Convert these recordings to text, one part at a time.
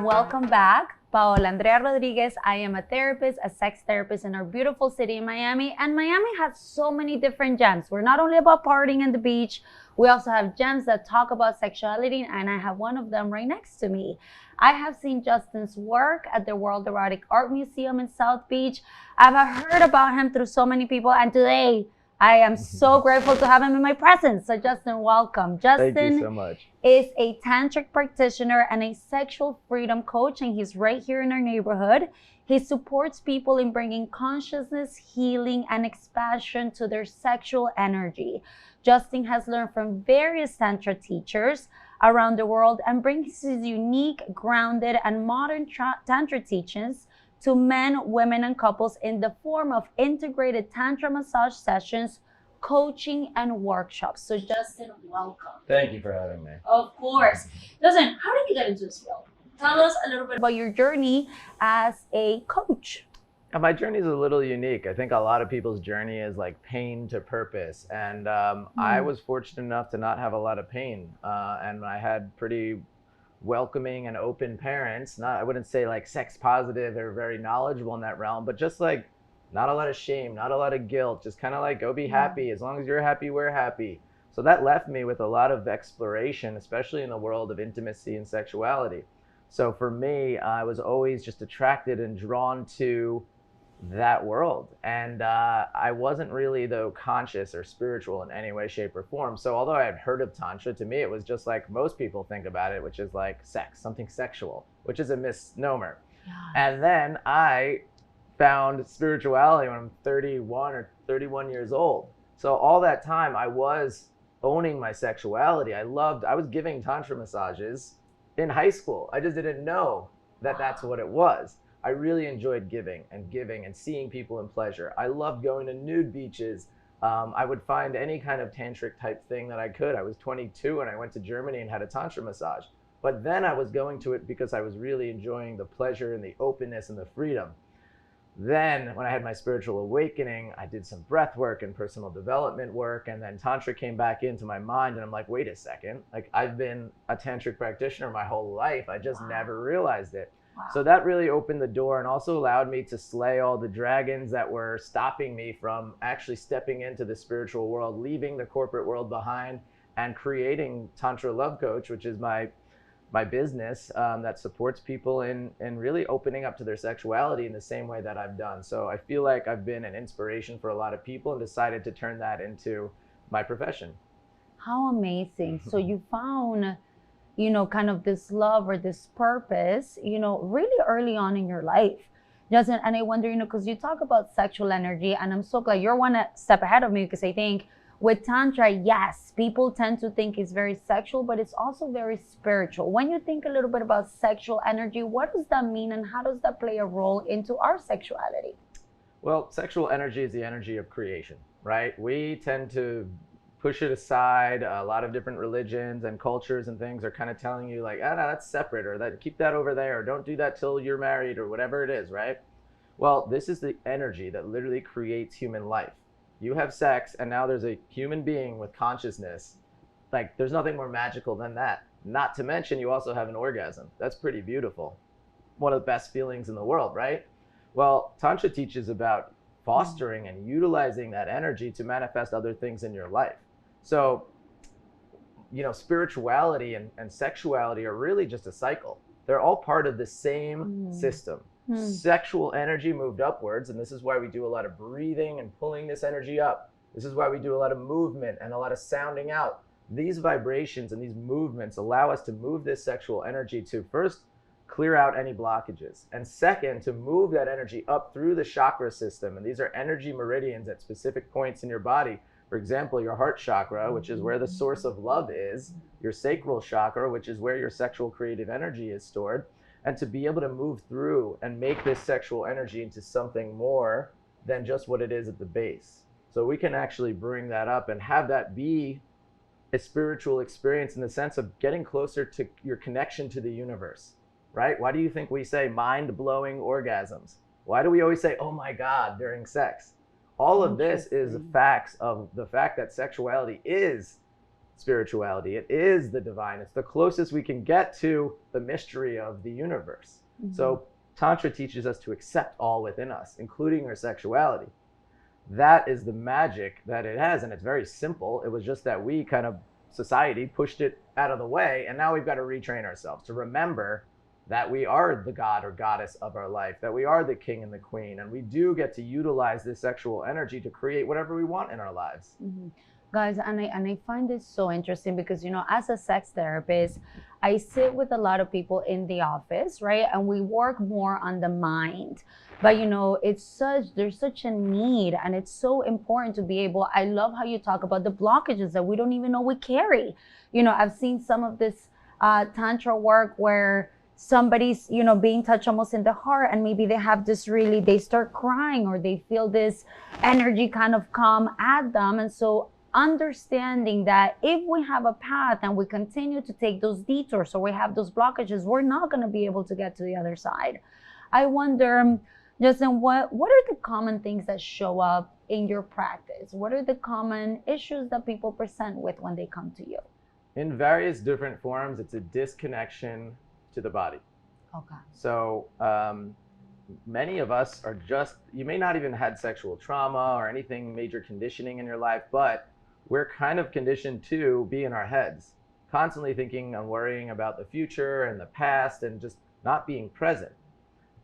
Welcome back. Paola Andrea Rodriguez. I am a therapist, a sex therapist in our beautiful city in Miami. And Miami has so many different gems. We're not only about partying and the beach, we also have gems that talk about sexuality, and I have one of them right next to me. I have seen Justin's work at the World Erotic Art Museum in South Beach. I've heard about him through so many people, and today I am so grateful to have him in my presence. So Justin, welcome. Justin, thank you so much. Is a tantric practitioner and a sexual freedom coach, and he's right here in our neighborhood. He supports people in bringing consciousness, healing, and expansion to their sexual energy. Justin has learned from various Tantra teachers around the world and brings his unique, grounded, and modern Tantra teachings to men, women, and couples in the form of integrated Tantra massage sessions, coaching, and workshops. So Justin, welcome. Thank you for having me. Of course. Justin, how did you get into this field? Tell us a little bit about your journey as a coach. My journey is a little unique. I think a lot of people's journey is like pain to purpose. And I was fortunate enough to not have a lot of pain. And I had pretty welcoming and open parents. I wouldn't say like sex positive or very knowledgeable in that realm, but just like not a lot of shame, not a lot of guilt, just kind of like go be happy. As long as you're happy, we're happy. So that left me with a lot of exploration, especially in the world of intimacy and sexuality. So for me, I was always just attracted and drawn to that world. And I wasn't really, though, conscious or spiritual in any way, shape, or form. So although I had heard of Tantra, to me, it was just like most people think about it, which is like sex, something sexual, which is a misnomer. Yeah. And then I found spirituality when I'm 31 or 31 years old. So all that time I was owning my sexuality. I was giving Tantra massages in high school. I just didn't know that that's what it was. I really enjoyed giving and seeing people in pleasure. I loved going to nude beaches. I would find any kind of tantric type thing that I could. I was 22 and I went to Germany and had a Tantra massage. But then I was going to it because I was really enjoying the pleasure and the openness and the freedom. Then when I had my spiritual awakening, I did some breath work and personal development work, and then Tantra came back into my mind, and I'm like, wait a second, like I've been a tantric practitioner my whole life. I just never realized it. Wow. So that really opened the door and also allowed me to slay all the dragons that were stopping me from actually stepping into the spiritual world, leaving the corporate world behind, and creating Tantra Love Coach, which is my business that supports people in really opening up to their sexuality in the same way that I've done. So I feel like I've been an inspiration for a lot of people and decided to turn that into my profession. How amazing. So you found, kind of this love or this purpose, really early on in your life. Justin, and I wonder, because you talk about sexual energy, and I'm so glad you're one step ahead of me, because I think with Tantra, yes, people tend to think it's very sexual, but it's also very spiritual. When you think a little bit about sexual energy, what does that mean, and how does that play a role into our sexuality? Well, sexual energy is the energy of creation, right? We tend to push it aside. A lot of different religions and cultures and things are kind of telling you like, no, that's separate, or that keep that over there, or don't do that till you're married, or whatever it is, right? Well, this is the energy that literally creates human life. You have sex, and now there's a human being with consciousness. Like, there's nothing more magical than that. Not to mention, you also have an orgasm. That's pretty beautiful. One of the best feelings in the world, right? Well, Tantra teaches about fostering and utilizing that energy to manifest other things in your life. So, spirituality and sexuality are really just a cycle. They're all part of the same system. Sexual energy moved upwards, and this is why we do a lot of breathing and pulling this energy up. This is why we do a lot of movement and a lot of sounding out. These vibrations and these movements allow us to move this sexual energy to first clear out any blockages, and second, to move that energy up through the chakra system. And these are energy meridians at specific points in your body. For example, your heart chakra, which is where the source of love is, your sacral chakra, which is where your sexual creative energy is stored. And to be able to move through and make this sexual energy into something more than just what it is at the base. So we can actually bring that up and have that be a spiritual experience in the sense of getting closer to your connection to the universe, right? Why do you think we say mind-blowing orgasms? Why do we always say, oh my God, during sex? All of this is facts of the fact that sexuality is spirituality. It is the divine. It's the closest we can get to the mystery of the universe. So Tantra teaches us to accept all within us, including our sexuality. That is the magic that it has, and it's very simple. It was just that we kind of, society pushed it out of the way, and now we've got to retrain ourselves to remember that we are the god or goddess of our life, that we are the king and the queen, and we do get to utilize this sexual energy to create whatever we want in our lives. Guys, and I find this so interesting because, you know, as a sex therapist, I sit with a lot of people in the office, right? And we work more on the mind. But, you know, there's such a need, and it's so important to be able, I love how you talk about the blockages that we don't even know we carry. You know, I've seen some of this Tantra work where somebody's, you know, being touched almost in the heart, and maybe they have this they start crying, or they feel this energy kind of come at them. And so understanding that if we have a path and we continue to take those detours, or we have those blockages, we're not going to be able to get to the other side. I wonder, Justin, what are the common things that show up in your practice? What are the common issues that people present with when they come to you? In various different forms, it's a disconnection to the body. Okay. So many of us are just, you may not even had sexual trauma or anything major conditioning in your life, but we're kind of conditioned to be in our heads, constantly thinking and worrying about the future and the past, and just not being present.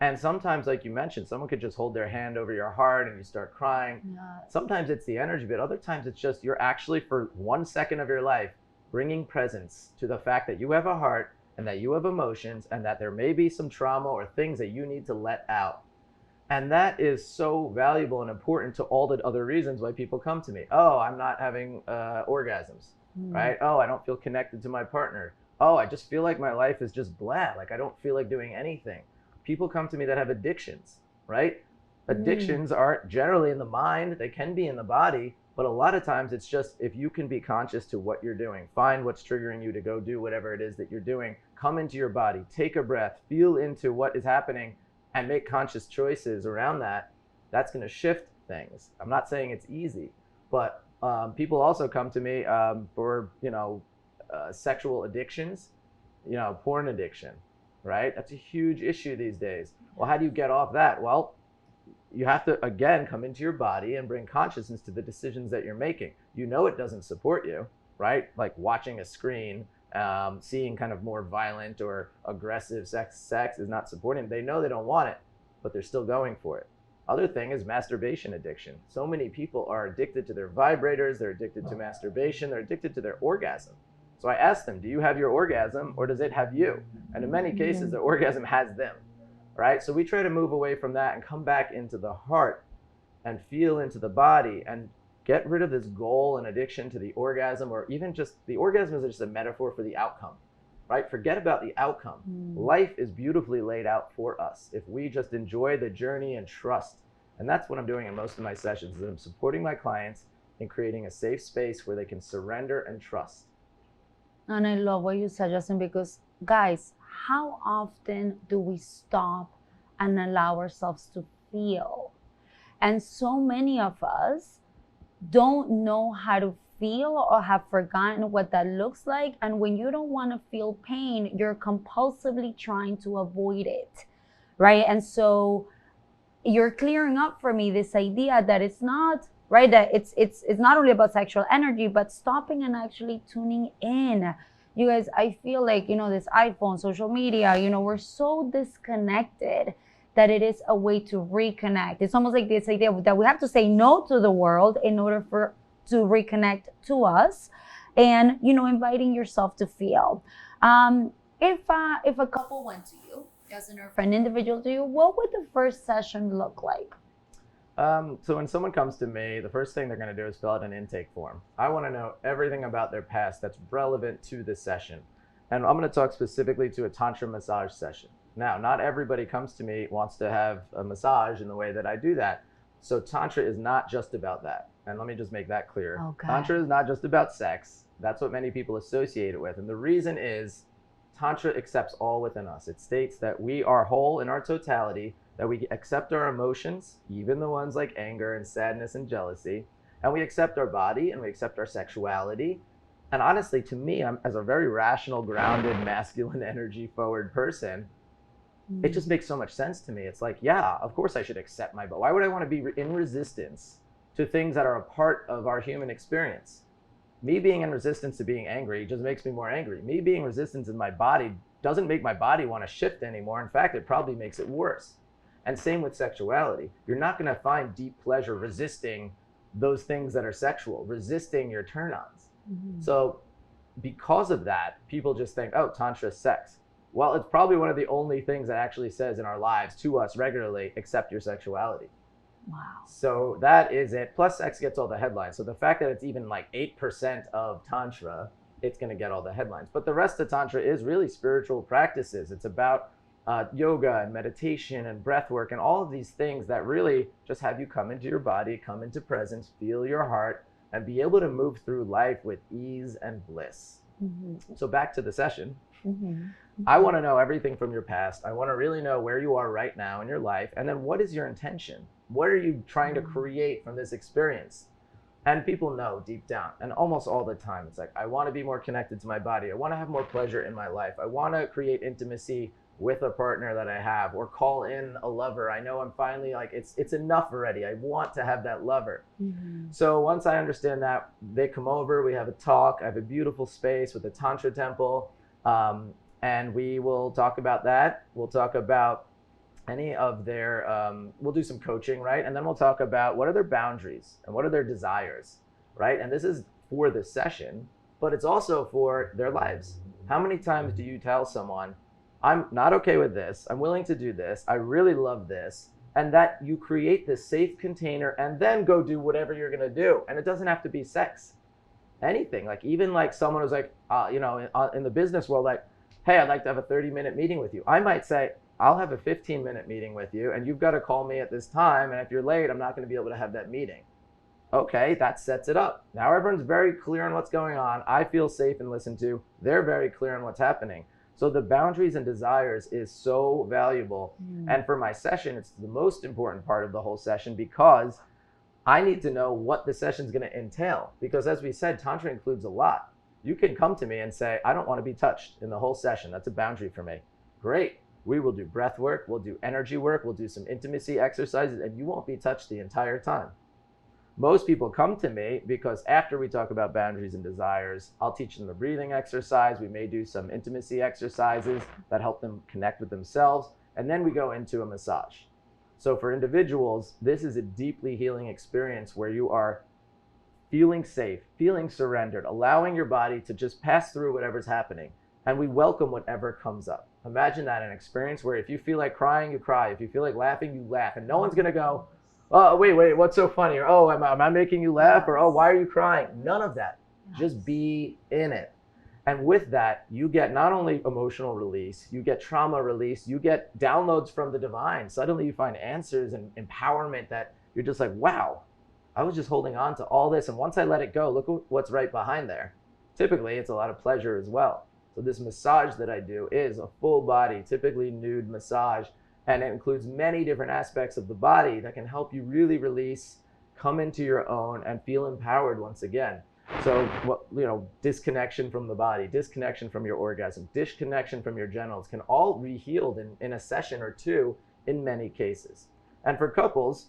And sometimes, like you mentioned, someone could just hold their hand over your heart and you start crying. Sometimes it's the energy, but other times it's just you're actually, for 1 second of your life, bringing presence to the fact that you have a heart and that you have emotions, and that there may be some trauma or things that you need to let out. And that is so valuable and important to all the other reasons why people come to me. Oh, I'm not having orgasms, right? Oh, I don't feel connected to my partner. Oh, I just feel like my life is just blah. Like I don't feel like doing anything. People come to me that have addictions, right? Addictions aren't generally in the mind. They can be in the body, but a lot of times it's just, if you can be conscious to what you're doing, find what's triggering you to go do whatever it is that you're doing, come into your body, take a breath, feel into what is happening, and make conscious choices around that, that's going to shift things. I'm not saying it's easy, but people also come to me for, sexual addictions, porn addiction, right? That's a huge issue these days. Well, how do you get off that? Well, you have to, again, come into your body and bring consciousness to the decisions that you're making. You know it doesn't support you, right? Like watching a screen, seeing kind of more violent or aggressive sex is not supporting. They know they don't want it, but they're still going for it. Other thing is masturbation addiction. So many people are addicted to their vibrators, they're addicted to masturbation, they're addicted to their orgasm. So I ask them, do you have your orgasm or does it have you? And in many cases, the orgasm has them, right? So we try to move away from that and come back into the heart and feel into the body and get rid of this goal and addiction to the orgasm, or even just the orgasm is just a metaphor for the outcome, right? Forget about the outcome. Life is beautifully laid out for us if we just enjoy the journey and trust. And that's what I'm doing in most of my sessions, is I'm supporting my clients in creating a safe space where they can surrender and trust. And I love what you said, Justin, because guys, how often do we stop and allow ourselves to feel? And so many of us don't know how to feel or have forgotten what that looks like. And when you don't want to feel pain, you're compulsively trying to avoid it, right? And so you're clearing up for me this idea that it's not, right, that it's not only about sexual energy, but stopping and actually tuning in. You guys, I feel like, this iPhone, social media, we're so disconnected that it is a way to reconnect. It's almost like this idea that we have to say no to the world in order to reconnect to us, and inviting yourself to feel. If a couple went to you, Justin, or an individual to you, what would the first session look like? So when someone comes to me, the first thing they're going to do is fill out an intake form. I want to know everything about their past that's relevant to this session. And I'm going to talk specifically to a Tantra massage session. Now, not everybody comes to me wants to have a massage in the way that I do that. So Tantra is not just about that. And let me just make that clear. Okay. Tantra is not just about sex. That's what many people associate it with. And the reason is Tantra accepts all within us. It states that we are whole in our totality, that we accept our emotions, even the ones like anger and sadness and jealousy, and we accept our body and we accept our sexuality, And honestly, to me, I'm as a very rational, grounded, masculine, energy forward person, it just makes so much sense to me. It's like, yeah, of course I should accept my body. Why would I want to be in resistance to things that are a part of our human experience? Me being in resistance to being angry just makes me more angry. Me being resistance in my body doesn't make my body want to shift anymore. In fact, it probably makes it worse. And same with sexuality. You're not going to find deep pleasure resisting those things that are sexual, resisting your turn-ons. So because of that, people just think, oh, Tantra is sex. Well, it's probably one of the only things that actually says in our lives to us regularly, accept your sexuality. Wow. So that is it. Plus sex gets all the headlines. So the fact that it's even like 8% of Tantra, it's going to get all the headlines. But the rest of Tantra is really spiritual practices. It's about yoga and meditation and breath work and all of these things that really just have you come into your body, come into presence, feel your heart, and be able to move through life with ease and bliss. So back to the session. I want to know everything from your past. I want to really know where you are right now in your life. And then what is your intention? What are you trying to create from this experience? And people know deep down, and almost all the time, it's like, I want to be more connected to my body. I want to have more pleasure in my life. I want to create intimacy with a partner that I have, or call in a lover. I know I'm finally like, it's enough already. I want to have that lover. So once I understand that, they come over, we have a talk. I have a beautiful space with a Tantra temple. And we will talk about that. We'll talk about any of their, we'll do some coaching, right? And then we'll talk about what are their boundaries and what are their desires, right? And this is for the session, but it's also for their lives. How many times do you tell someone, I'm not okay with this, I'm willing to do this, I really love this, and that you create this safe container and then go do whatever you're gonna do. And it doesn't have to be sex, anything. Like even like someone who's like, in the business world, like, hey, I'd like to have a 30-minute meeting with you. I might say, I'll have a 15-minute meeting with you and you've got to call me at this time. And if you're late, I'm not going to be able to have that meeting. Okay, that sets it up. Now everyone's very clear on what's going on. I feel safe and listened to. They're very clear on what's happening. So the boundaries and desires is so valuable. And for my session, it's the most important part of the whole session because I need to know what the session's going to entail. Because as we said, Tantra includes a lot. You can come to me and say, I don't want to be touched in the whole session. That's a boundary for me. Great. We will do breath work. We'll do energy work. We'll do some intimacy exercises, and you won't be touched the entire time. Most people come to me because after we talk about boundaries and desires, I'll teach them the breathing exercise. We may do some intimacy exercises that help them connect with themselves. And then we go into a massage. So for individuals, this is a deeply healing experience where you are feeling safe, feeling surrendered, allowing your body to just pass through whatever's happening. And we welcome whatever comes up. Imagine that, an experience where if you feel like crying, you cry. If you feel like laughing, you laugh. And no one's going to go, oh, wait, what's so funny? Or, oh, am I making you laugh? Or, oh, why are you crying? None of that. Just be in it. And with that, you get not only emotional release, you get trauma release, you get downloads from the divine. Suddenly you find answers and empowerment that you're just like, wow, I was just holding on to all this. And once I let it go, look what's right behind there. Typically, it's a lot of pleasure as well. So this massage that I do is a full body, typically nude massage. And it includes many different aspects of the body that can help you really release, come into your own, and feel empowered once again. So, disconnection from the body, disconnection from your orgasm, disconnection from your genitals can all be healed in a session or two in many cases. And for couples,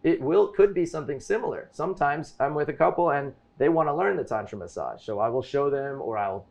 it could be something similar. Sometimes I'm with a couple and they want to learn the Tantra massage. So I will show them or I'll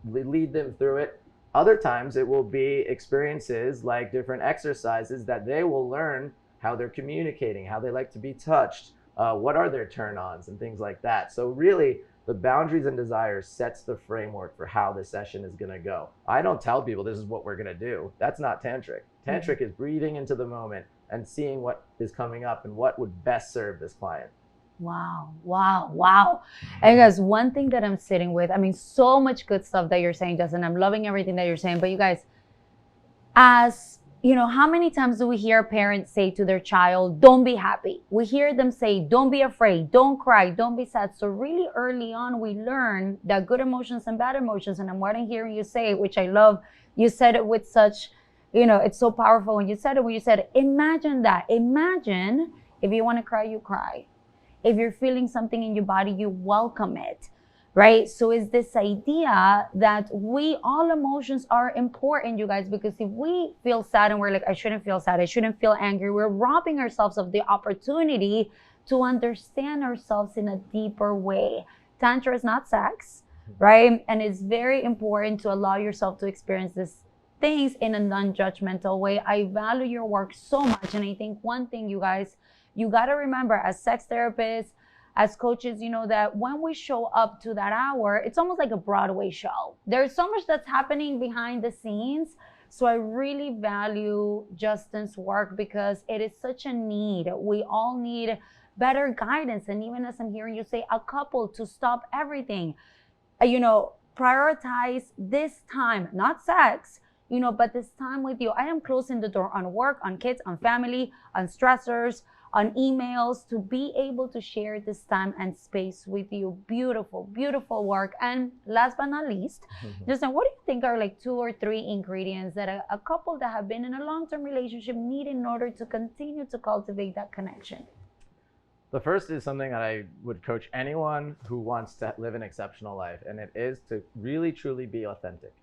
lead them through it. Other times it will be experiences like different exercises that they will learn how they're communicating, how they like to be touched, what are their turn-ons and things like that. So really the boundaries and desires sets the framework for how the session is going to go. I don't tell people this is what we're going to do. That's not Tantric. Tantric is breathing into the moment and seeing what is coming up and what would best serve this client. Wow. And guys, one thing that I'm sitting with, I mean, so much good stuff that you're saying, Justin. I'm loving everything that you're saying. But you guys, as you know, how many times do we hear parents say to their child, don't be happy? We hear them say, don't be afraid, don't cry, don't be sad. So really early on, we learn that good emotions and bad emotions. And what I'm hearing you say, which I love, you said it with such, it's so powerful when you said it, imagine that. Imagine if you want to cry, you cry. If you're feeling something in your body, you welcome it. right? So it's this idea that all emotions are important, you guys, because if we feel sad and we're like, I shouldn't feel sad, I shouldn't feel angry, we're robbing ourselves of the opportunity to understand ourselves in a deeper way. Tantra is not sex, right? And it's very important to allow yourself to experience these things in a non-judgmental way. I value your work so much. And I think one thing, you guys, you got to remember, as sex therapists, as coaches, you know, that when we show up to that hour, it's almost like a Broadway show. There's so much that's happening behind the scenes. So I really value Justin's work because it is such a need. We all need better guidance. And even as I'm hearing you say, a couple to stop everything, you know, prioritize this time, not sex, you know, but this time with you. I am closing the door on work, on kids, on family, on stressors, on emails, to be able to share this time and space with you. Beautiful, beautiful work. And last but not least, Justin, what do you think are like 2 or 3 ingredients that a couple that have been in a long-term relationship need in order to continue to cultivate that connection? The first is something that I would coach anyone who wants to live an exceptional life, and it is to really, truly be authentic,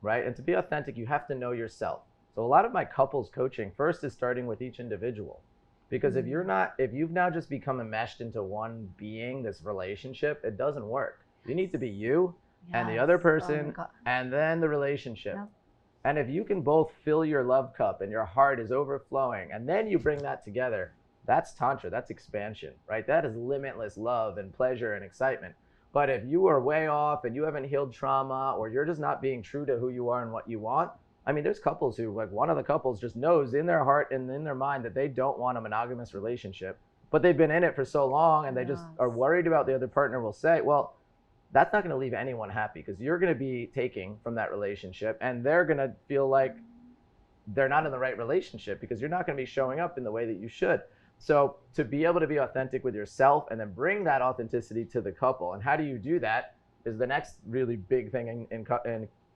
right? And to be authentic, you have to know yourself. So a lot of my couples coaching first is starting with each individual. Because if you've now just become enmeshed into one being, this relationship, it doesn't work. You need to be you and the other person, and then the relationship. Yep. And if you can both fill your love cup and your heart is overflowing, and then you bring that together, that's Tantra, that's expansion, right? That is limitless love and pleasure and excitement. But if you are way off and you haven't healed trauma, or you're just not being true to who you are and what you want, I mean, there's couples who, like, one of the couples just knows in their heart and in their mind that they don't want a monogamous relationship, but they've been in it for so long and they just are worried about the other partner will say, well, that's not going to leave anyone happy, because you're going to be taking from that relationship and they're going to feel like they're not in the right relationship because you're not going to be showing up in the way that you should. So to be able to be authentic with yourself and then bring that authenticity to the couple. And how do you do that is the next really big thing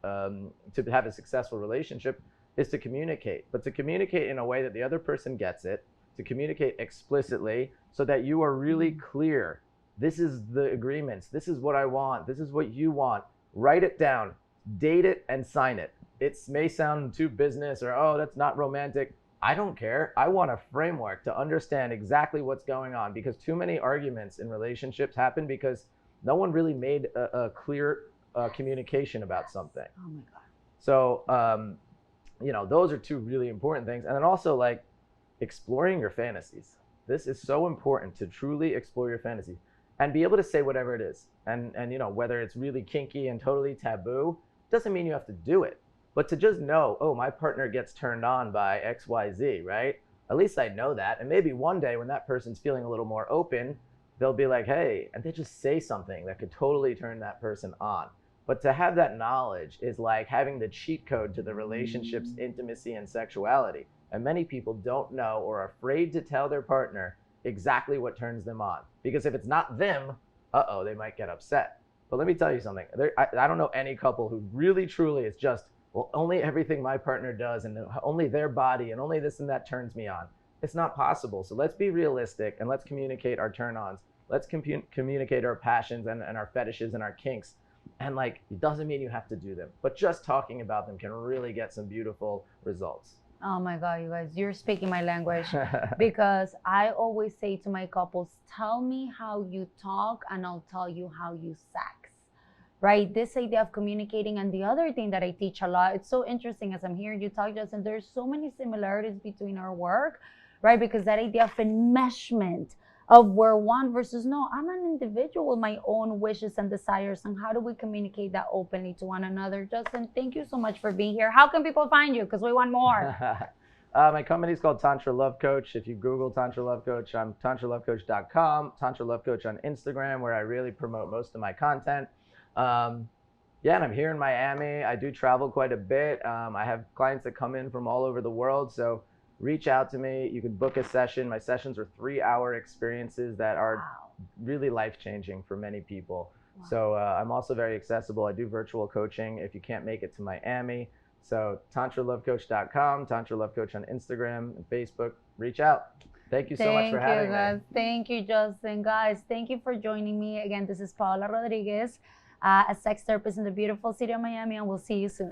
to have a successful relationship, is to communicate, but to communicate in a way that the other person gets it, to communicate explicitly so that you are really clear. This is the agreements. This is what I want. This is what you want. Write it down, date it, and sign it. It may sound too business or, oh, that's not romantic. I don't care. I want a framework to understand exactly what's going on, because too many arguments in relationships happen because no one really made a clear communication about something. Oh my God. So, you know, those are 2 really important things. And then also, like, exploring your fantasies. This is so important, to truly explore your fantasy and be able to say whatever it is. And you know, whether it's really kinky and totally taboo, doesn't mean you have to do it. But to just know, oh, my partner gets turned on by XYZ, right? At least I know that. And maybe one day when that person's feeling a little more open, they'll be like, hey, and they just say something that could totally turn that person on. But to have that knowledge is like having the cheat code to the relationship's intimacy and sexuality. And many people don't know, or are afraid to tell their partner exactly what turns them on. Because if it's not them, they might get upset. But let me tell you something. I don't know any couple who really, truly is just, well, only everything my partner does and only their body and only this and that turns me on. It's not possible. So let's be realistic and let's communicate our turn-ons. Let's communicate our passions and our fetishes and our kinks. And, like, it doesn't mean you have to do them, but just talking about them can really get some beautiful results. Oh my God, you guys, you're speaking my language. Because I always say to my couples, tell me how you talk and I'll tell you how you sex, right? This idea of communicating. And the other thing that I teach a lot, it's so interesting as I'm hearing you talk, Justin, there's so many similarities between our work, right? Because that idea of enmeshment, of where one versus no, I'm an individual with my own wishes and desires, and how do we communicate that openly to one another? Justin, thank you so much for being here. How can people find you? Because we want more. My company is called Tantra Love Coach. If you Google Tantra Love Coach, I'm tantralovecoach.com, Tantra Love Coach on Instagram, where I really promote most of my content. Yeah, and I'm here in Miami. I do travel quite a bit. I have clients that come in from all over the world, so reach out to me. You can book a session. My sessions are 3-hour experiences that are really life-changing for many people. Wow. So I'm also very accessible. I do virtual coaching if you can't make it to Miami. So tantralovecoach.com, Tantra Love Coach on Instagram and Facebook. Reach out. Thank you so much for having me. Thank you, Justin. Guys, thank you for joining me. Again, this is Paola Rodriguez, a sex therapist in the beautiful city of Miami, and we'll see you soon.